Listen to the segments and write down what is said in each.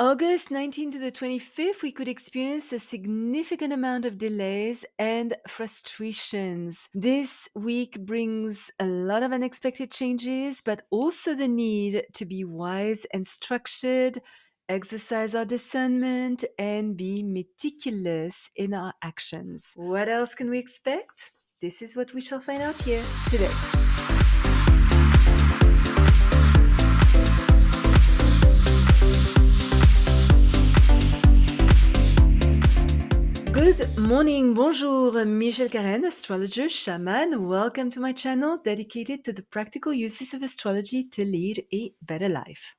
August 19th to the 25th, we could experience a significant amount of delays and frustrations. This week brings a lot of unexpected changes, but also the need to be wise and structured, exercise our discernment, and be meticulous in our actions. What else can we expect? This is what we shall find out here today. Good morning, bonjour, Michelle Karen, astrologer, shaman. Welcome to my channel dedicated to the practical uses of astrology to lead a better life.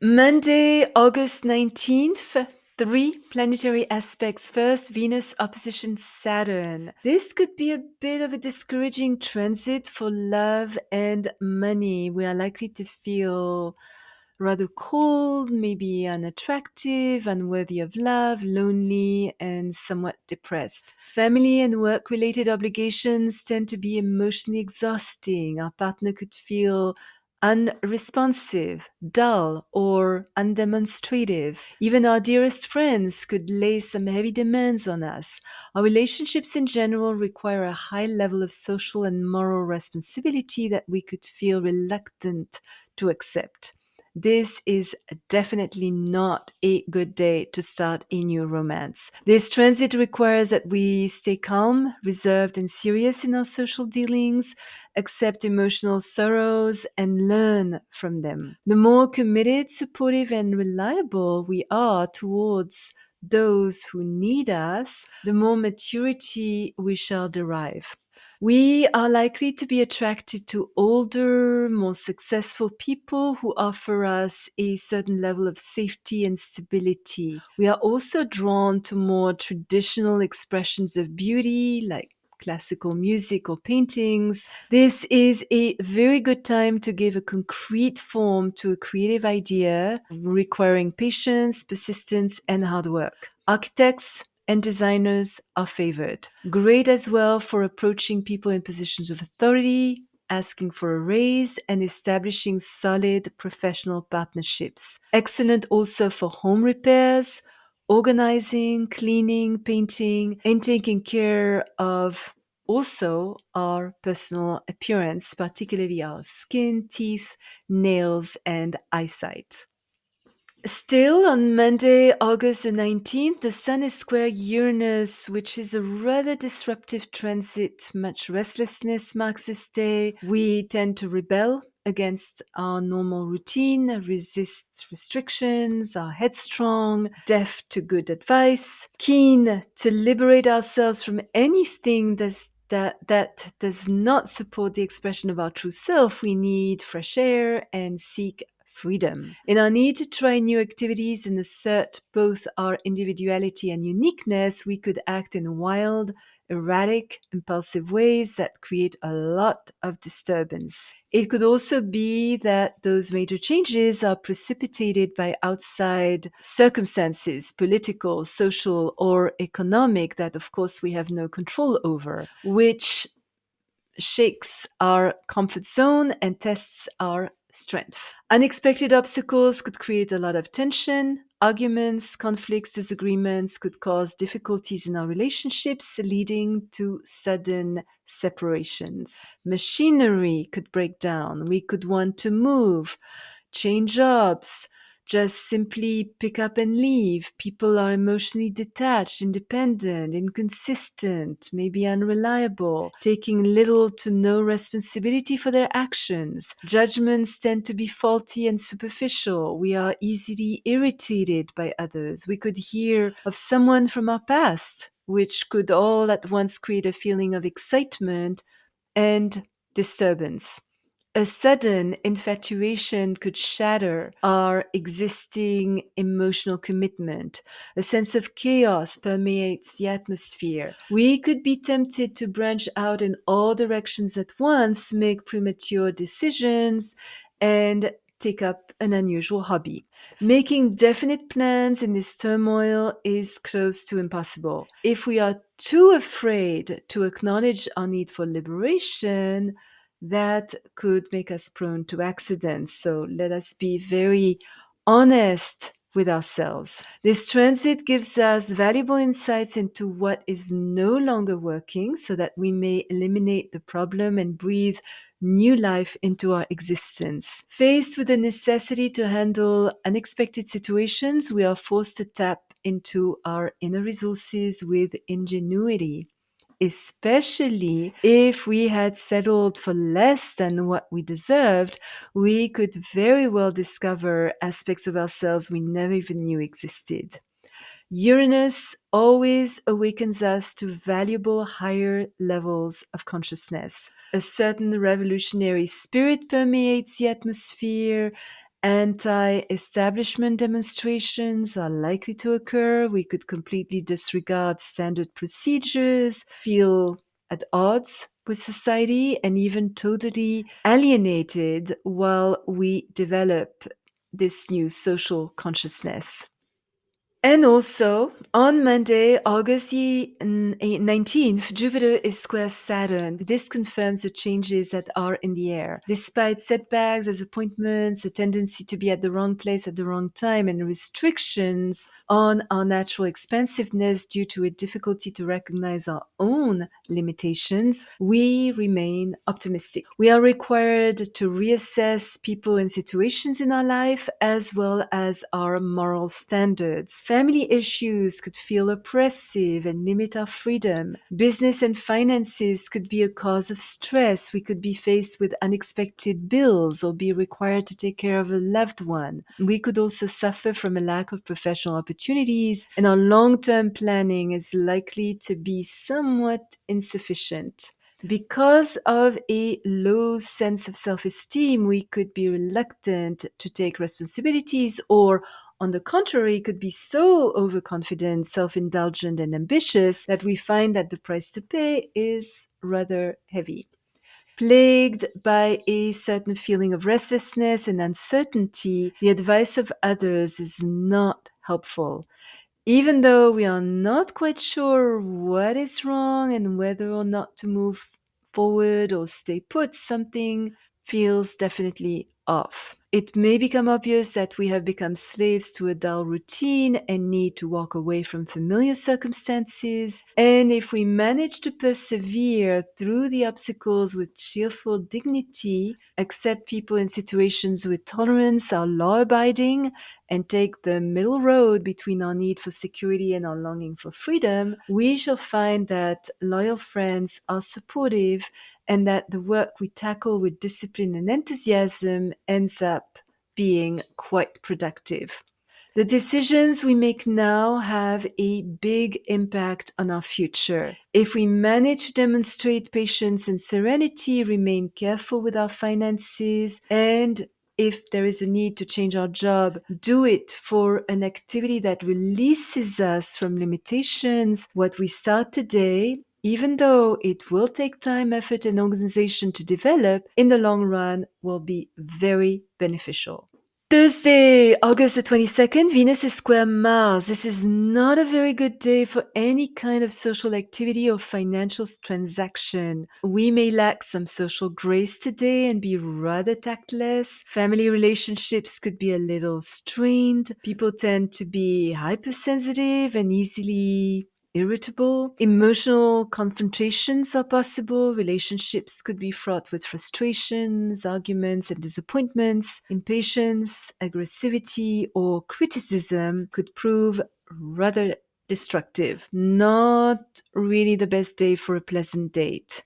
Monday, August 19th, three planetary aspects. First, Venus opposition Saturn. This could be a bit of a discouraging transit for love and money. We are likely to feel rather cold, maybe unattractive, unworthy of love, lonely, and somewhat depressed. Family and work related obligations tend to be emotionally exhausting. Our partner could feel unresponsive, dull, or undemonstrative. Even our dearest friends could lay some heavy demands on us. Our relationships in general require a high level of social and moral responsibility that we could feel reluctant to accept. This is definitely not a good day to start a new romance. This transit requires that we stay calm, reserved, and serious in our social dealings, accept emotional sorrows, and learn from them. The more committed, supportive, and reliable we are towards those who need us, the more maturity we shall derive. We are likely to be attracted to older, more successful people who offer us a certain level of safety and stability. We are also drawn to more traditional expressions of beauty, like classical music or paintings. This is a very good time to give a concrete form to a creative idea requiring patience, persistence, and hard work. Architects and designers are favored. Great as well for approaching people in positions of authority, asking for a raise, and establishing solid professional partnerships. Excellent also for home repairs, organizing, cleaning, painting, and taking care of also our personal appearance, particularly our skin, teeth, nails, and eyesight. Still, on Monday, August the 19th, the Sun is square Uranus, which is a rather disruptive transit. Much restlessness marks this day. We tend to rebel against our normal routine, resist restrictions, are headstrong, deaf to good advice, keen to liberate ourselves from anything that does not support the expression of our true self. We need fresh air and seek freedom. In our need to try new activities and assert both our individuality and uniqueness, we could act in wild, erratic, impulsive ways that create a lot of disturbance. It could also be that those major changes are precipitated by outside circumstances, political, social, or economic, that of course we have no control over, which shakes our comfort zone and tests our strength. Unexpected obstacles could create a lot of tension. Arguments, conflicts, disagreements could cause difficulties in our relationships, leading to sudden separations. Machinery could break down. We could want to move, change jobs, just simply pick up and leave. People are emotionally detached, independent, inconsistent, maybe unreliable, taking little to no responsibility for their actions. Judgments tend to be faulty and superficial. We are easily irritated by others. We could hear of someone from our past, which could all at once create a feeling of excitement and disturbance. A sudden infatuation could shatter our existing emotional commitment. A sense of chaos permeates the atmosphere. We could be tempted to branch out in all directions at once, make premature decisions, and take up an unusual hobby. Making definite plans in this turmoil is close to impossible. If we are too afraid to acknowledge our need for liberation, that could make us prone to accidents. So let us be very honest with ourselves. This transit gives us valuable insights into what is no longer working so that we may eliminate the problem and breathe new life into our existence. Faced with the necessity to handle unexpected situations, we are forced to tap into our inner resources with ingenuity, especially if we had settled for less than what we deserved. We could very well discover aspects of ourselves we never even knew existed. Uranus always awakens us to valuable higher levels of consciousness. A certain revolutionary spirit permeates the atmosphere. Anti establishment demonstrations are likely to occur. We could completely disregard standard procedures, feel at odds with society, and even totally alienated while we develop this new social consciousness. And also, on Monday, August 19th, Jupiter is square Saturn. This confirms the changes that are in the air. Despite setbacks, disappointments, a tendency to be at the wrong place at the wrong time, and restrictions on our natural expansiveness due to a difficulty to recognize our own limitations, we remain optimistic. We are required to reassess people and situations in our life as well as our moral standards. Family issues could feel oppressive and limit our freedom. Business and finances could be a cause of stress. We could be faced with unexpected bills or be required to take care of a loved one. We could also suffer from a lack of professional opportunities, and our long-term planning is likely to be somewhat insufficient. Because of a low sense of self-esteem, we could be reluctant to take responsibilities, or on the contrary, could be so overconfident, self-indulgent, and ambitious that we find that the price to pay is rather heavy. Plagued by a certain feeling of restlessness and uncertainty, the advice of others is not helpful. Even though we are not quite sure what is wrong and whether or not to move forward or stay put, something feels definitely off. It may become obvious that we have become slaves to a dull routine and need to walk away from familiar circumstances. And if we manage to persevere through the obstacles with cheerful dignity, accept people and situations with tolerance, are law abiding, and take the middle road between our need for security and our longing for freedom, we shall find that loyal friends are supportive and that the work we tackle with discipline and enthusiasm ends up being quite productive. The decisions we make now have a big impact on our future. If we manage to demonstrate patience and serenity, remain careful with our finances, and if there is a need to change our job, do it for an activity that releases us from limitations. What we start today, even though it will take time, effort, and organization to develop, in the long run will be very beneficial. Thursday, August the 22nd, Venus is square Mars. This is not a very good day for any kind of social activity or financial transaction. We may lack some social grace today and be rather tactless. Family relationships could be a little strained. People tend to be hypersensitive and easily irritable. Emotional confrontations are possible. Relationships could be fraught with frustrations, arguments, and disappointments. Impatience, aggressivity, or criticism could prove rather destructive. Not really the best day for a pleasant date.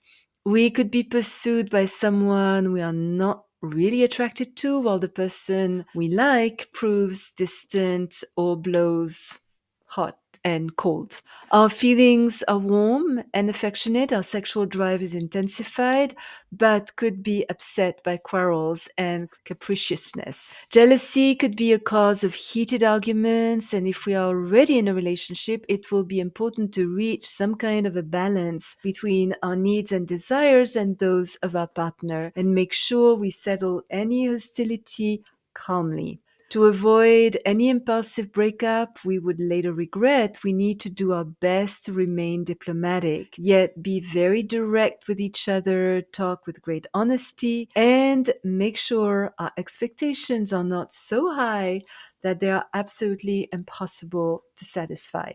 We could be pursued by someone we are not really attracted to, while the person we like proves distant or blows hot and cold. Our feelings are warm and affectionate. Our sexual drive is intensified, but could be upset by quarrels and capriciousness. Jealousy could be a cause of heated arguments, and if we are already in a relationship, it will be important to reach some kind of a balance between our needs and desires and those of our partner, and make sure we settle any hostility calmly. To avoid any impulsive breakup we would later regret, we need to do our best to remain diplomatic, yet be very direct with each other, talk with great honesty, and make sure our expectations are not so high that they are absolutely impossible to satisfy.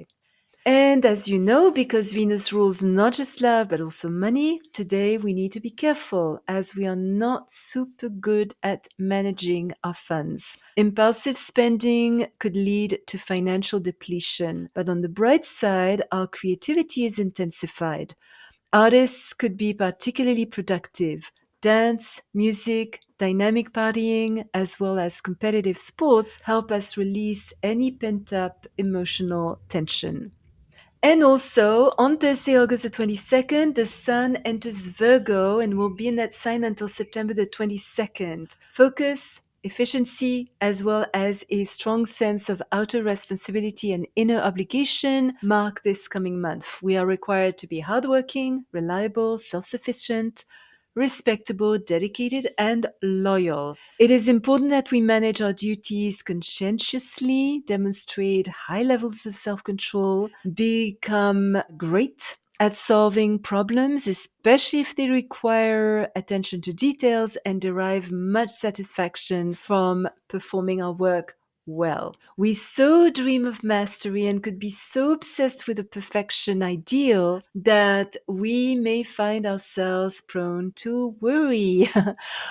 And as you know, because Venus rules not just love but also money, today we need to be careful as we are not super good at managing our funds. Impulsive spending could lead to financial depletion, but on the bright side, our creativity is intensified. Artists could be particularly productive. Dance, music, dynamic partying, as well as competitive sports help us release any pent up emotional tension. And also, on Thursday, August the 22nd, the Sun enters Virgo and will be in that sign until September the 22nd. Focus, efficiency, as well as a strong sense of outer responsibility and inner obligation mark this coming month. We are required to be hardworking, reliable, self sufficient, respectable, dedicated, and loyal. It is important that we manage our duties conscientiously, demonstrate high levels of self control, become great at solving problems, especially if they require attention to details, and derive much satisfaction from performing our work well. We so dream of mastery and could be so obsessed with the perfection ideal that we may find ourselves prone to worry.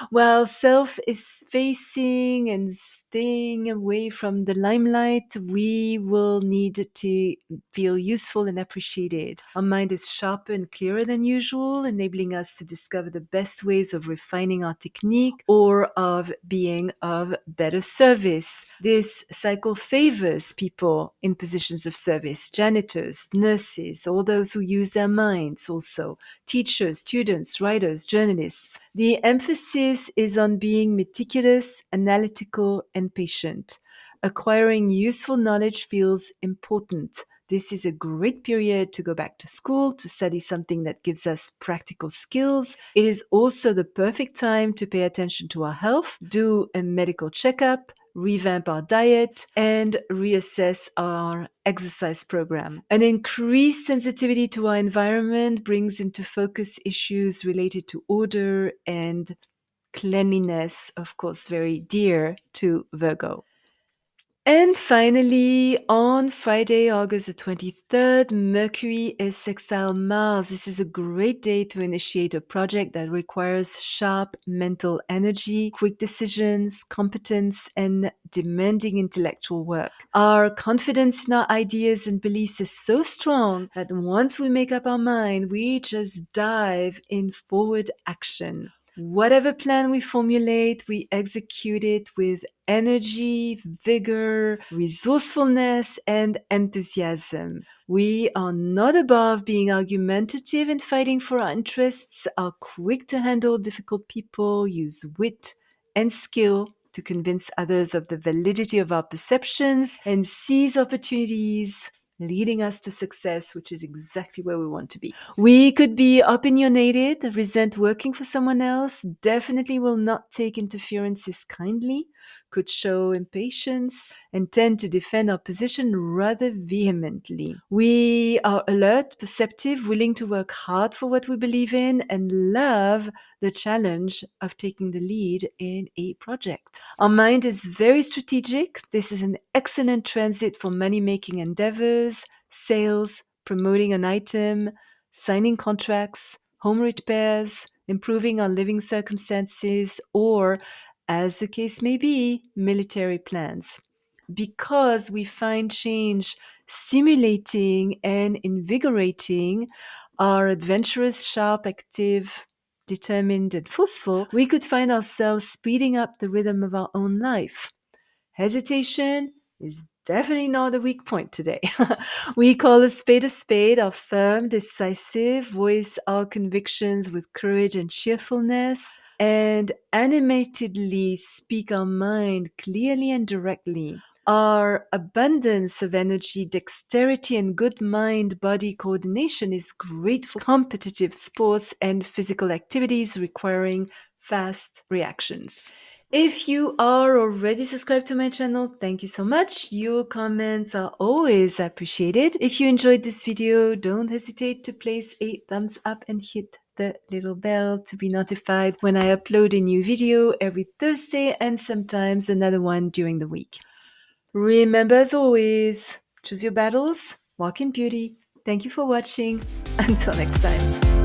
While self is facing and staying away from the limelight, we will need to feel useful and appreciated. Our mind is sharper and clearer than usual, enabling us to discover the best ways of refining our technique or of being of better service. This cycle favors people in positions of service, janitors, nurses, all those who use their minds also, teachers, students, writers, journalists. The emphasis is on being meticulous, analytical, and patient. Acquiring useful knowledge feels important. This is a great period to go back to school, to study something that gives us practical skills. It is also the perfect time to pay attention to our health, do a medical checkup, revamp our diet, and reassess our exercise program. An increased sensitivity to our environment brings into focus issues related to order and cleanliness, of course, very dear to Virgo. And finally, on Friday, August the 23rd, Mercury is sextile Mars. This is a great day to initiate a project that requires sharp mental energy, quick decisions, competence, and demanding intellectual work. Our confidence in our ideas and beliefs is so strong that once we make up our mind, we just dive in forward action. Whatever plan we formulate, we execute it with energy, vigor, resourcefulness, and enthusiasm. We are not above being argumentative and fighting for our interests, are quick to handle difficult people, use wit and skill to convince others of the validity of our perceptions, and seize opportunities leading us to success, which is exactly where we want to be. We could be opinionated, resent working for someone else, definitely will not take interferences kindly, could show impatience, and tend to defend our position rather vehemently. We are alert, perceptive, willing to work hard for what we believe in, and love the challenge of taking the lead in a project. Our mind is very strategic. This is an excellent transit for money making endeavors, sales, promoting an item, signing contracts, home repairs, improving our living circumstances, or, as the case may be, military plans. Because we find change stimulating and invigorating, our adventurous, sharp, active, determined, and forceful, we could find ourselves speeding up the rhythm of our own life. Hesitation is definitely not a weak point today. We call a spade, are firm, decisive, voice our convictions with courage and cheerfulness, and animatedly speak our mind clearly and directly. Our abundance of energy, dexterity, and good mind body coordination is great for competitive sports and physical activities requiring fast reactions. If you are already subscribed to my channel, thank you so much. Your comments are always appreciated. If you enjoyed this video, don't hesitate to place a thumbs up and hit the little bell to be notified when I upload a new video every Thursday and sometimes another one during the week. Remember, as always, choose your battles, walk in beauty. Thank you for watching. Until next time.